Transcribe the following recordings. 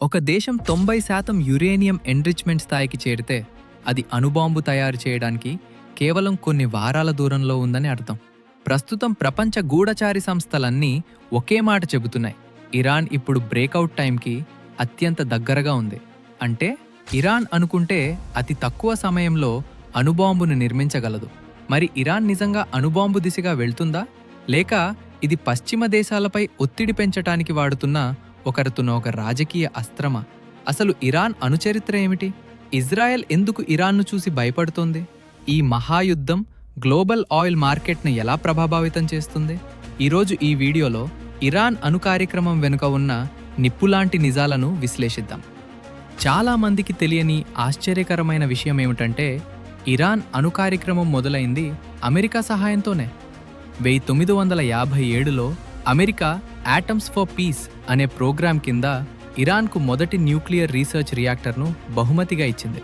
ఒక దేశం 90% uranium enrichment స్థాయికి చేరితే అది అణుబాంబు తయారు చేయడానికి కేవలం కొన్ని వారాల దూరంలో ఉందని అర్థం. ప్రస్తుతం ప్రపంచ గూఢచారి సంస్థలన్నీ ఒకే మాట చెబుతున్నాయి. ఇరాన్ ఇప్పుడు బ్రేకౌట్ టైంకి అత్యంత దగ్గరగా ఉంది. అంటే ఇరాన్ అనుకుంటే అతి తక్కువ సమయంలో అణుబాంబును నిర్మించగలదు. మరి ఇరాన్ నిజంగా అణుబాంబు దిశగా వెళ్తుందా, లేక ఇది పశ్చిమ దేశాలపై ఒత్తిడి పెంచటానికి వాడుతున్న ఒక రాజకీయ అస్త్రమా? అసలు ఇరాన్ అణుచరిత్ర ఏమిటి? ఇజ్రాయెల్ ఎందుకు ఇరాన్ను చూసి భయపడుతోంది? ఈ మహాయుద్ధం గ్లోబల్ ఆయిల్ మార్కెట్ను ఎలా ప్రభావితం చేస్తుంది? ఈరోజు ఈ వీడియోలో ఇరాన్ అణు కార్యక్రమం వెనుక ఉన్న నిప్పులాంటి నిజాలను విశ్లేషిద్దాం. చాలా మందికి తెలియని ఆశ్చర్యకరమైన విషయం ఏమిటంటే, ఇరాన్ అణు కార్యక్రమం మొదలైంది అమెరికా సహాయంతోనే. 1957లో అమెరికా యాటమ్స్ ఫర్ పీస్ అనే ప్రోగ్రాం కింద ఇరాన్కు మొదటి న్యూక్లియర్ రీసెర్చ్ రియాక్టర్ను బహుమతిగా ఇచ్చింది.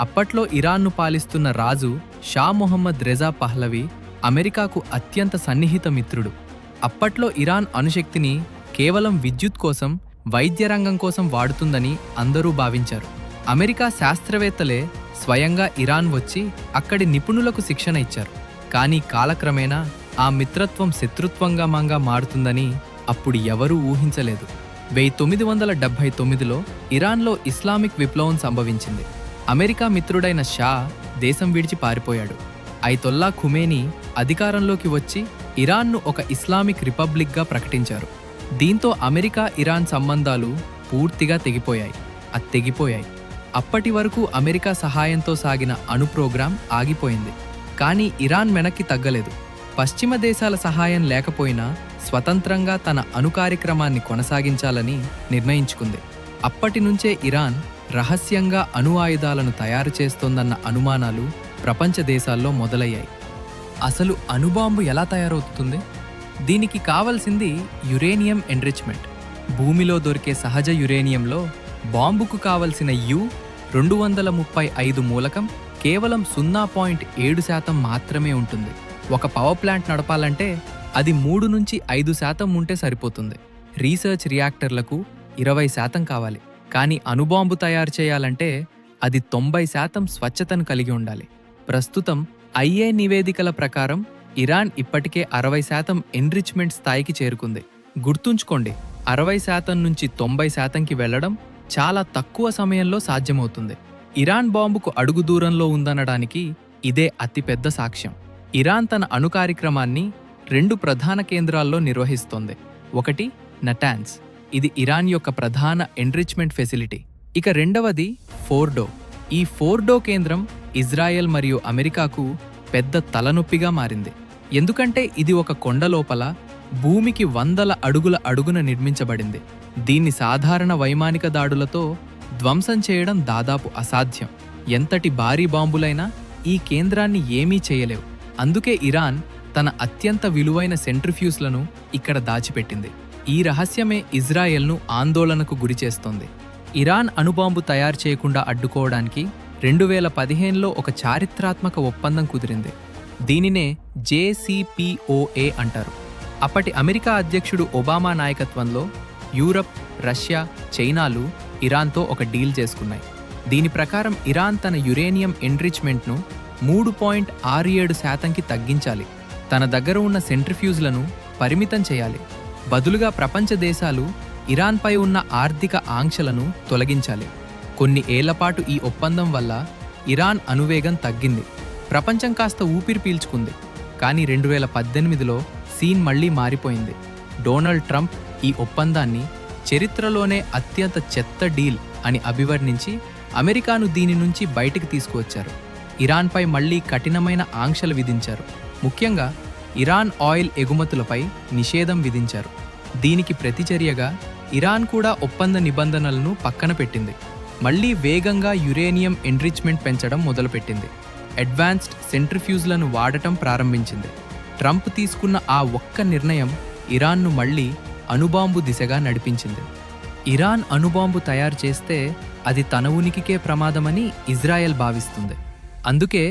అప్పట్లో ఇరాన్ను పాలిస్తున్న రాజు షా మొహమ్మద్ రెజా పహ్లవి అమెరికాకు అత్యంత సన్నిహిత మిత్రుడు. అప్పట్లో ఇరాన్ అణుశక్తిని కేవలం విద్యుత్ కోసం, వైద్య రంగం కోసం వాడుతుందని అందరూ భావించారు. అమెరికా శాస్త్రవేత్తలే స్వయంగా ఇరాన్ వచ్చి అక్కడి నిపుణులకు శిక్షణ ఇచ్చారు. కానీ కాలక్రమేణా ఆ మిత్రత్వం శత్రుత్వంగా మారుతుందని అప్పుడు ఎవరూ ఊహించలేదు. 1979లో ఇరాన్లో ఇస్లామిక్ విప్లవం సంభవించింది. అమెరికా మిత్రుడైన షా దేశం విడిచి పారిపోయాడు. ఐతొల్లా ఖుమేనీ అధికారంలోకి వచ్చి ఇరాన్ను ఒక ఇస్లామిక్ రిపబ్లిక్గా ప్రకటించారు. దీంతో అమెరికా ఇరాన్ సంబంధాలు పూర్తిగా తెగిపోయాయి. అప్పటి వరకు అమెరికా సహాయంతో సాగిన అణు ప్రోగ్రాం ఆగిపోయింది. కానీ ఇరాన్ వెనక్కి తగ్గలేదు. పశ్చిమ దేశాల సహాయం లేకపోయినా స్వతంత్రంగా తన అణు కార్యక్రమాన్ని కొనసాగించాలని నిర్ణయించుకుంది. అప్పటి నుంచే ఇరాన్ రహస్యంగా అణు ఆయుధాలను తయారు చేస్తోందన్న అనుమానాలు ప్రపంచ దేశాల్లో మొదలయ్యాయి. అసలు అణుబాంబు ఎలా తయారవుతుంది? దీనికి కావలసింది యురేనియం ఎన్రిచ్మెంట్. భూమిలో దొరికే సహజ యురేనియంలో బాంబుకు కావలసిన U-235 మూలకం కేవలం 0.7% మాత్రమే ఉంటుంది. ఒక పవర్ ప్లాంట్ నడపాలంటే అది 3 నుంచి 5% ఉంటే సరిపోతుంది. రీసెర్చ్ రియాక్టర్లకు 20% కావాలి. కానీ అణుబాంబు తయారు చేయాలంటే అది 90% స్వచ్ఛతను కలిగి ఉండాలి. ప్రస్తుతం IA నివేదికల ప్రకారం ఇరాన్ ఇప్పటికే 60% ఎన్రిచ్మెంట్ స్థాయికి చేరుకుంది. గుర్తుంచుకోండి, 60% నుంచి 90%కి వెళ్లడం చాలా తక్కువ సమయంలో సాధ్యమవుతుంది. ఇరాన్ బాంబుకు అడుగు దూరంలో ఉందనడానికి ఇదే అతిపెద్ద సాక్ష్యం. ఇరాన్ తన అణు కార్యక్రమాన్ని 2 ప్రధాన కేంద్రాల్లో నిర్వహిస్తోంది. ఒకటి నటాన్స్, ఇది ఇరాన్ యొక్క ప్రధాన ఎన్రిచ్మెంట్ ఫెసిలిటీ. ఇక రెండవది ఫోర్డో. ఈ ఫోర్డో కేంద్రం ఇజ్రాయెల్ మరియు అమెరికాకు పెద్ద తలనొప్పిగా మారింది. ఎందుకంటే ఇది ఒక కొండ లోపల భూమికి 100 అడుగుల అడుగున నిర్మించబడింది. దీన్ని సాధారణ వైమానిక దాడులతో ధ్వంసం చేయడం దాదాపు అసాధ్యం. ఎంతటి భారీ బాంబులైనా ఈ కేంద్రాన్ని ఏమీ చేయలేవు. అందుకే ఇరాన్ తన అత్యంత విలువైన సెంట్రిఫ్యూజ్లను ఇక్కడ దాచిపెట్టింది. ఈ రహస్యమే ఇజ్రాయెల్ను ఆందోళనకు గురిచేస్తోంది. ఇరాన్ అణుబాంబు తయారు చేయకుండా అడ్డుకోవడానికి 2015లో ఒక చారిత్రాత్మక ఒప్పందం కుదిరింది. దీనినే JCPOA అంటారు. అప్పటి అమెరికా అధ్యక్షుడు ఒబామా నాయకత్వంలో యూరప్, రష్యా, చైనాలు ఇరాన్తో ఒక డీల్ చేసుకున్నాయి. దీని ప్రకారం ఇరాన్ తన యురేనియం ఎన్రిచ్మెంట్ను 3.67%కి తగ్గించాలి. తన దగ్గర ఉన్న సెంట్రిఫ్యూజ్లను పరిమితం చేయాలి. బదులుగా ప్రపంచ దేశాలు ఇరాన్పై ఉన్న ఆర్థిక ఆంక్షలను తొలగించాలి. కొన్ని ఏళ్లపాటు ఈ ఒప్పందం వల్ల ఇరాన్ అణువేగం తగ్గింది. ప్రపంచం కాస్త ఊపిరి పీల్చుకుంది. కానీ 2018లో సీన్ మళ్లీ మారిపోయింది. డొనాల్డ్ ట్రంప్ ఈ ఒప్పందాన్ని చరిత్రలోనే అత్యంత చెత్త డీల్ అని అభివర్ణించి అమెరికాను దీని నుంచి బయటికి తీసుకువచ్చారు. ఇరాన్పై మళ్లీ కఠినమైన ఆంక్షలు విధించారు. ముఖ్యంగా ఇరాన్ ఆయిల్ ఎగుమతులపై నిషేధం విధించారు. దీనికి ప్రతిచర్యగా ఇరాన్ కూడా ఒప్పంద నిబంధనలను పక్కన పెట్టింది. మళ్లీ వేగంగా యురేనియం ఎన్రిచ్మెంట్ పెంచడం మొదలుపెట్టింది. అడ్వాన్స్డ్ సెంట్రిఫ్యూజ్లను వాడటం ప్రారంభించింది. ట్రంప్ తీసుకున్న ఆ ఒక్క నిర్ణయం ఇరాన్ను మళ్లీ అణుబాంబు దిశగా నడిపించింది. ఇరాన్ అణుబాంబు తయారు చేస్తే అది తన ఉనికికే ప్రమాదమని ఇజ్రాయెల్ భావిస్తుంది. అందుకే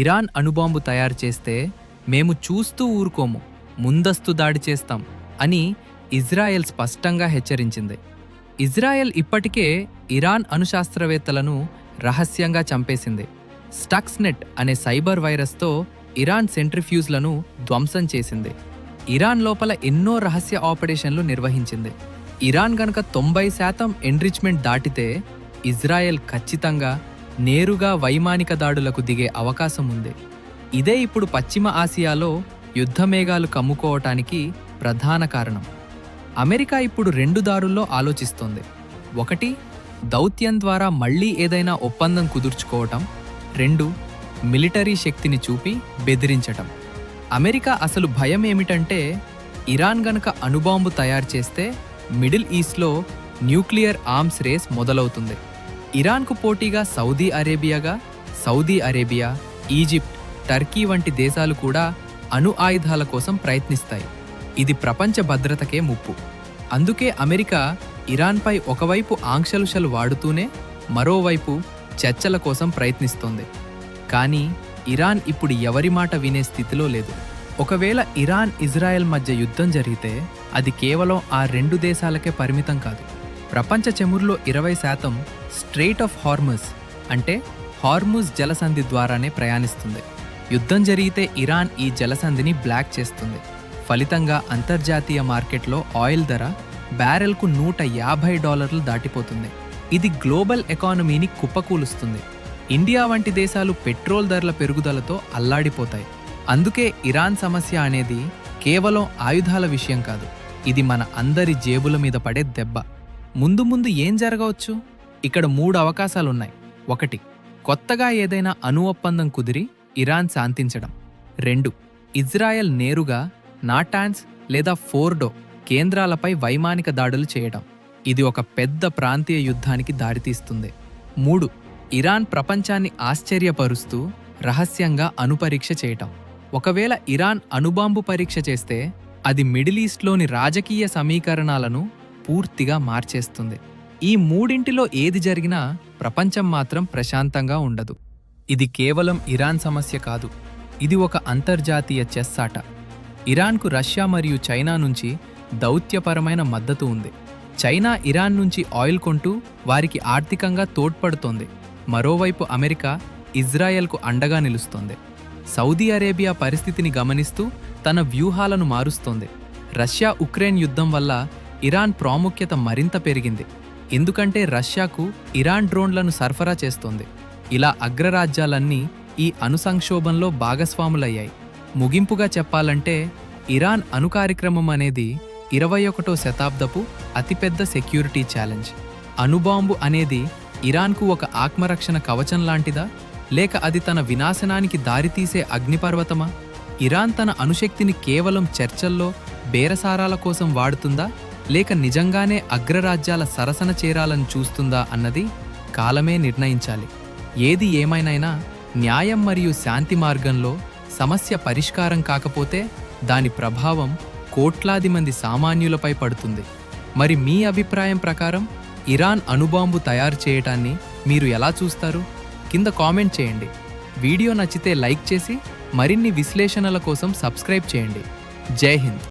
ఇరాన్ అణుబాంబు తయారు చేస్తే మేము చూస్తూ ఊరుకోము, ముందస్తు దాడి చేస్తాం అని ఇజ్రాయెల్ స్పష్టంగా హెచ్చరించింది. ఇజ్రాయెల్ ఇప్పటికే ఇరాన్ అణుశాస్త్రవేత్తలను రహస్యంగా చంపేసింది. స్టక్స్నెట్ అనే సైబర్ వైరస్తో ఇరాన్ సెంట్రిఫ్యూజ్లను ధ్వంసం చేసింది. ఇరాన్ లోపల ఎన్నో రహస్య ఆపరేషన్లు నిర్వహించింది. ఇరాన్ గనక 90% ఎన్రిచ్మెంట్ దాటితే ఇజ్రాయెల్ ఖచ్చితంగా నేరుగా వైమానిక దాడులకు దిగే అవకాశం ఉంది. ఇదే ఇప్పుడు పశ్చిమ ఆసియాలో యుద్ధమేఘాలు కమ్ముకోవటానికి ప్రధాన కారణం. అమెరికా ఇప్పుడు 2 దారుల్లో ఆలోచిస్తోంది. 1, దౌత్యం ద్వారా మళ్లీ ఏదైనా ఒప్పందం కుదుర్చుకోవటం. 2, మిలిటరీ శక్తిని చూపి బెదిరించటం. అమెరికా అసలు భయం ఏమిటంటే ఇరాన్ గనక అణుబాంబు తయారు చేస్తే మిడిల్ ఈస్ట్లో న్యూక్లియర్ ఆర్మ్స్ రేస్ మొదలవుతుంది. ఇరాన్కు పోటీగా సౌదీ అరేబియా, ఈజిప్ట్, టర్కీ వంటి దేశాలు కూడా అణు ఆయుధాల కోసం ప్రయత్నిస్తాయి. ఇది ప్రపంచ భద్రతకే ముప్పు. అందుకే అమెరికా ఇరాన్పై ఒకవైపు ఆంక్షలు వాడుతూనే మరోవైపు చర్చల కోసం ప్రయత్నిస్తోంది. కానీ ఇరాన్ ఇప్పుడు ఎవరి మాట వినే స్థితిలో లేదు. ఒకవేళ ఇరాన్ ఇజ్రాయెల్ మధ్య యుద్ధం జరిగితే అది కేవలం ఆ 2 దేశాలకే పరిమితం కాదు. ప్రపంచ చమురులో 20% స్ట్రెయిట్ ఆఫ్ హార్ముజ్ అంటే హార్ముజ్ జలసంధి ద్వారానే ప్రయాణిస్తుంది. యుద్ధం జరిగితే ఇరాన్ ఈ జలసంధిని బ్లాక్ చేస్తుంది. ఫలితంగా అంతర్జాతీయ మార్కెట్లో ఆయిల్ ధర బ్యారెల్కు $150 దాటిపోతుంది. ఇది గ్లోబల్ ఎకానమీని కుప్పకూలుస్తుంది. ఇండియా వంటి దేశాలు పెట్రోల్ ధరల పెరుగుదలతో అల్లాడిపోతాయి. అందుకే ఇరాన్ సమస్య అనేది కేవలం ఆయుధాల విషయం కాదు, ఇది మన అందరి జేబుల మీద పడే దెబ్బ. ముందు ఏం జరగవచ్చు? ఇక్కడ 3 అవకాశాలున్నాయి. 1, కొత్తగా ఏదైనా అణు ఒప్పందం కుదిరి ఇరాన్ శాంతించడం. 2, ఇజ్రాయెల్ నేరుగా నాటాన్స్ లేదా ఫోర్డో కేంద్రాలపై వైమానిక దాడులు చేయడం. ఇది ఒక పెద్ద ప్రాంతీయ యుద్ధానికి దారితీస్తుంది. 3, ఇరాన్ ప్రపంచాన్ని ఆశ్చర్యపరుస్తూ రహస్యంగా అణుపరీక్ష చేయటం. ఒకవేళ ఇరాన్ అణుబాంబు పరీక్ష చేస్తే అది మిడిల్ ఈస్ట్లోని రాజకీయ సమీకరణాలను పూర్తిగా మార్చేస్తుంది. ఈ 3 ఏది జరిగినా ప్రపంచం మాత్రం ప్రశాంతంగా ఉండదు. ఇది కేవలం ఇరాన్ సమస్య కాదు, ఇది ఒక అంతర్జాతీయ చెస్ ఆట. ఇరాన్కు రష్యా మరియు చైనా నుంచి దౌత్యపరమైన మద్దతు ఉంది. చైనా ఇరాన్ నుంచి ఆయిల్ కొంటూ వారికి ఆర్థికంగా తోడ్పడుతోంది. మరోవైపు అమెరికా ఇజ్రాయెల్కు అండగా నిలుస్తోంది. సౌదీ అరేబియా పరిస్థితిని గమనిస్తూ తన వ్యూహాలను మారుస్తోంది. రష్యా ఉక్రెయిన్ యుద్ధం వల్ల ఇరాన్ ప్రాముఖ్యత మరింత పెరిగింది, ఎందుకంటే రష్యాకు ఇరాన్ డ్రోన్లను సరఫరా చేస్తోంది. ఇలా అగ్రరాజ్యాలన్నీ ఈ అణు సంక్షోభంలో భాగస్వాములయ్యాయి. ముగింపుగా చెప్పాలంటే ఇరాన్ అణు కార్యక్రమం అనేది 21వ శతాబ్దపు అతిపెద్ద సెక్యూరిటీ ఛాలెంజ్. అణుబాంబు అనేది ఇరాన్కు ఒక ఆత్మరక్షణ కవచం లాంటిదా, లేక అది తన వినాశనానికి దారితీసే అగ్నిపర్వతమా? ఇరాన్ తన అణుశక్తిని కేవలం చర్చల్లో, బేరసారాల కోసం వాడుతుందా, లేక నిజంగానే అగ్రరాజ్యాల సరసన చేరాలని చూస్తుందా అన్నది కాలమే నిర్ణయించాలి. ఏది ఏమైనైనా న్యాయం మరియు శాంతి మార్గంలో సమస్య పరిష్కారం కాకపోతే దాని ప్రభావం కోట్లాది మంది సామాన్యులపై పడుతుంది. మరి మీ అభిప్రాయం ప్రకారం ఇరాన్ అణుబాంబు తయారు చేయటాన్ని మీరు ఎలా చూస్తారు? కింద కామెంట్ చేయండి. వీడియో నచ్చితే లైక్ చేసి మరిన్ని విశ్లేషణల కోసం సబ్స్క్రైబ్ చేయండి. జై హింద్.